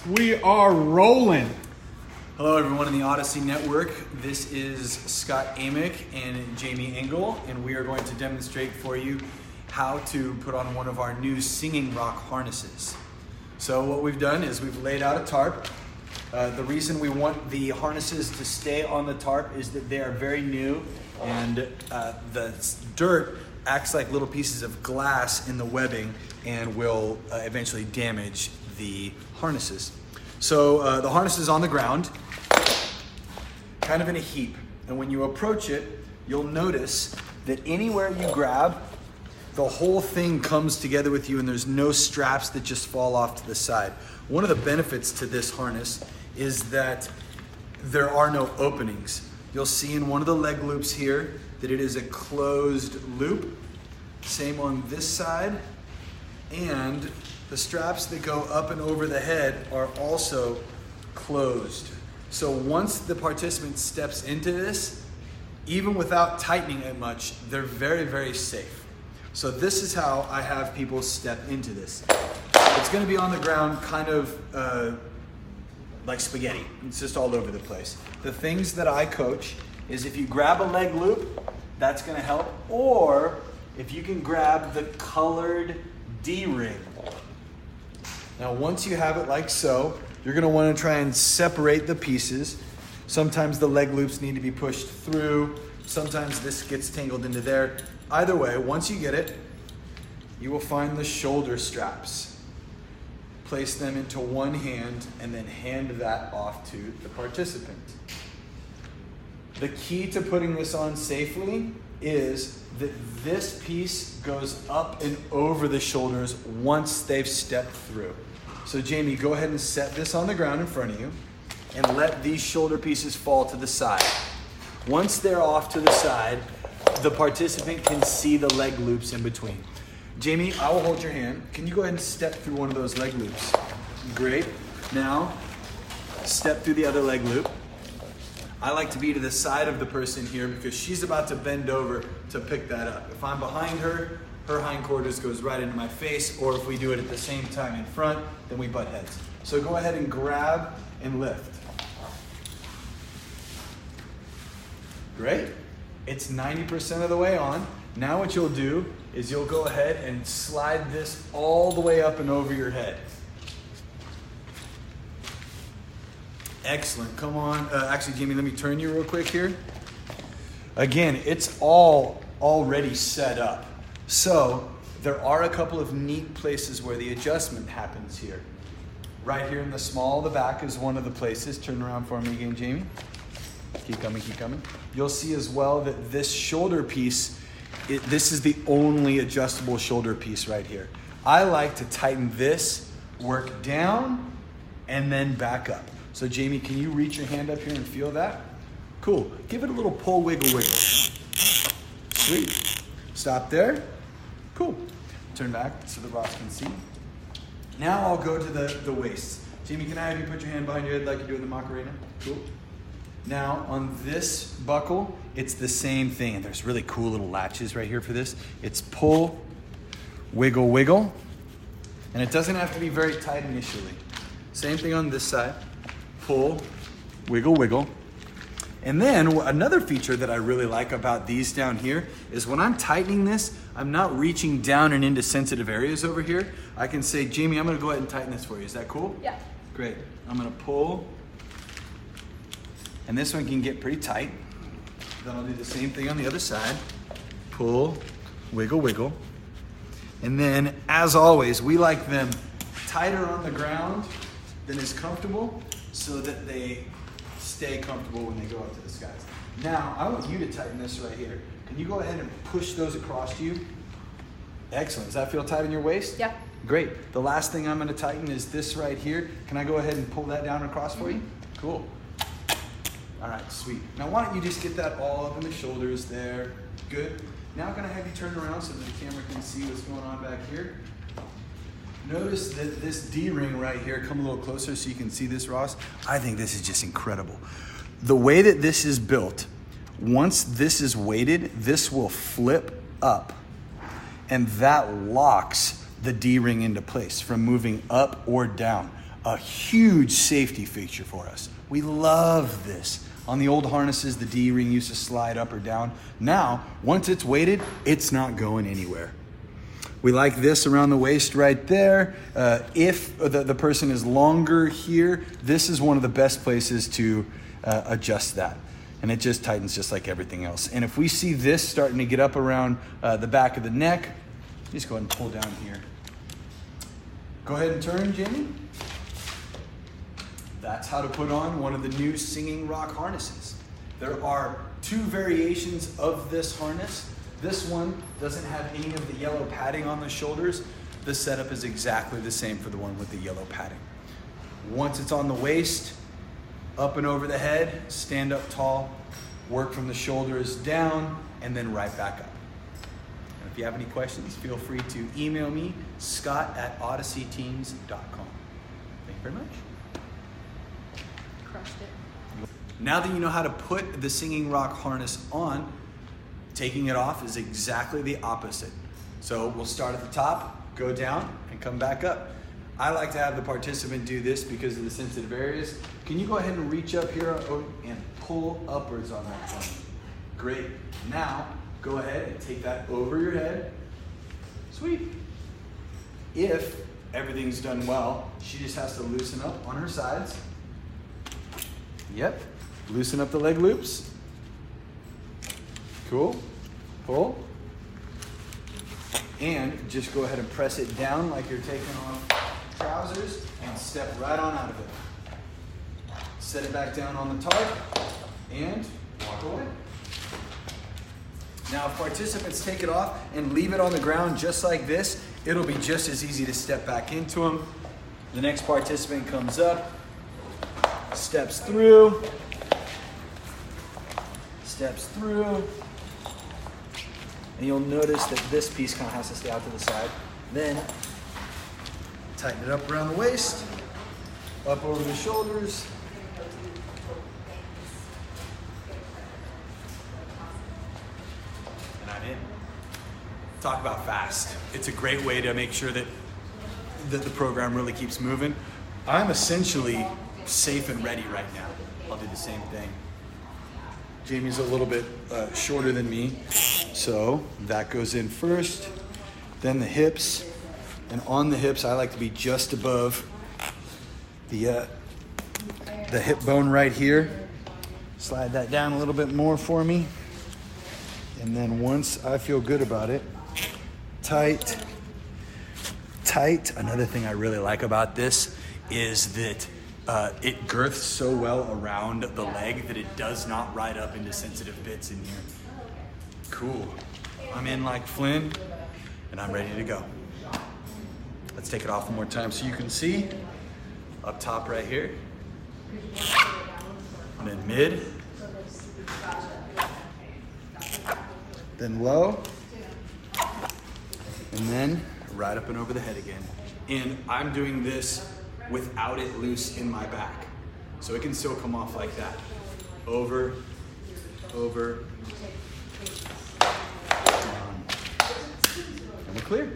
We are rolling. Hello everyone in the Odyssey Network. This is Scott Amick and Jamie Engel, and we are going to demonstrate for you how to put on one of our new singing rock harnesses. So what we've done is we've laid out a tarp. The reason we want the harnesses to stay on the tarp is that they are very new, and the dirt acts like little pieces of glass in the webbing and will eventually damage the harnesses. So the harness is on the ground, kind of in a heap. And when you approach it, you'll notice that anywhere you grab, the whole thing comes together with you and there's no straps that just fall off to the side. One of the benefits to this harness is that there are no openings. You'll see in one of the leg loops here that it is a closed loop. Same on this side. And the straps that go up and over the head are also closed. So once the participant steps into this, even without tightening it much, they're very, very safe. So this is how I have people step into this. It's gonna be on the ground kind of like spaghetti. It's just all over the place. The things that I coach is if you grab a leg loop, that's gonna help, or if you can grab the colored D-ring. Now, once you have it like so, you're gonna wanna try and separate the pieces. Sometimes the leg loops need to be pushed through. Sometimes this gets tangled into there. Either way, once you get it, you will find the shoulder straps. Place them into one hand and then hand that off to the participant. The key to putting this on safely is that this piece goes up and over the shoulders once they've stepped through. So Jamie, go ahead and set this on the ground in front of you and let these shoulder pieces fall to the side. Once they're off to the side, the participant can see the leg loops in between. Jamie, I will hold your hand. Can you go ahead and step through one of those leg loops? Great. Now, step through the other leg loop. I like to be to the side of the person here because she's about to bend over to pick that up. If I'm behind her, her hindquarters goes right into my face, or if we do it at the same time in front, then we butt heads. So go ahead and grab and lift. Great. It's 90% of the way on. Now what you'll do is you'll go ahead and slide this all the way up and over your head. Excellent. Come on. Actually, Jamie, let me turn you real quick here. Again, it's all already set up. So there are a couple of neat places where the adjustment happens here. Right here in the small of the back is one of the places. Turn around for me again, Jamie. Keep coming, keep coming. You'll see as well that this shoulder piece, this is the only adjustable shoulder piece right here. I like to tighten this, work down, and then back up. So Jamie, can you reach your hand up here and feel that? Cool. Give it a little pull, wiggle, wiggle. Sweet. Stop there. Cool. Turn back so the Ross can see. Now I'll go to the waist. Jamie, can I have you put your hand behind your head like you do in the Macarena? Cool. Now on this buckle, it's the same thing. And there's really cool little latches right here for this. It's pull, wiggle, wiggle. And it doesn't have to be very tight initially. Same thing on this side. Pull, wiggle, wiggle. And then another feature that I really like about these down here is when I'm tightening this, I'm not reaching down and into sensitive areas over here. I can say, Jamie, I'm gonna go ahead and tighten this for you. Is that cool? Yeah. Great. I'm gonna pull. And this one can get pretty tight. Then I'll do the same thing on the other side. Pull, wiggle, wiggle. And then, as always, we like them tighter on the ground than is comfortable so that they stay comfortable when they go up to the skies. Now, I want you to tighten this right here. Can you go ahead and push those across you? Excellent. Does that feel tight in your waist? Yeah. Great. The last thing I'm going to tighten is this right here. Can I go ahead and pull that down across for you? Cool. All right, sweet. Now, why don't you just get that all up in the shoulders there. Good. Now I'm going to have you turn around so that the camera can see what's going on back here. Notice that this D-ring right here, come a little closer so you can see this, Ross. I think this is just incredible. The way that this is built, once this is weighted, this will flip up and that locks the D-ring into place from moving up or down. a huge safety feature for us. We love this. On the old harnesses, the D-ring used to slide up or down. Now, once it's weighted, it's not going anywhere. We like this around the waist right there. If the person is longer here, this is one of the best places to adjust that. And it just tightens just like everything else. And if we see this starting to get up around the back of the neck, just go ahead and pull down here. Go ahead and turn, Jamie. That's how to put on one of the new Singing Rock harnesses. There are 2 variations of this harness. This one doesn't have any of the yellow padding on the shoulders. The setup is exactly the same for the one with the yellow padding. Once it's on the waist, up and over the head, stand up tall, work from the shoulders down, and then right back up. And if you have any questions, feel free to email me, scott@odysseyteams.com. Thank you very much. Crushed it. Now that you know how to put the Singing Rock harness on, taking it off is exactly the opposite. So we'll start at the top, go down, and come back up. I like to have the participant do this because of the sensitive areas. Can you go ahead and reach up here and pull upwards on that one? Great. Now, go ahead and take that over your head. Sweet. If everything's done well, she just has to loosen up on her sides. Yep. Loosen up the leg loops. Cool. Pull. And just go ahead and press it down like you're taking off trousers and step right on out of it. Set it back down on the tarp and walk away. Now if participants take it off and leave it on the ground just like this, it'll be just as easy to step back into them. The next participant comes up, steps through, and you'll notice that this piece kind of has to stay out to the side. Then tighten it up around the waist, up over the shoulders. And I'm in. Talk about fast. It's a great way to make sure that the program really keeps moving. I'm essentially safe and ready right now. I'll do the same thing. Jamie's a little bit shorter than me, so that goes in first, then the hips, and on the hips I like to be just above the hip bone right here. Slide that down a little bit more for me, and then once I feel good about it, tight. Another thing I really like about this is that it girths so well around the leg that it does not ride up into sensitive bits in here. Cool. I'm in like Flynn, and I'm ready to go. Let's take it off one more time so you can see. Up top right here. And then mid. Then low. And then right up and over the head again. And I'm doing this without it loose in my back. So it can still come off like that. Over, down. And we're clear.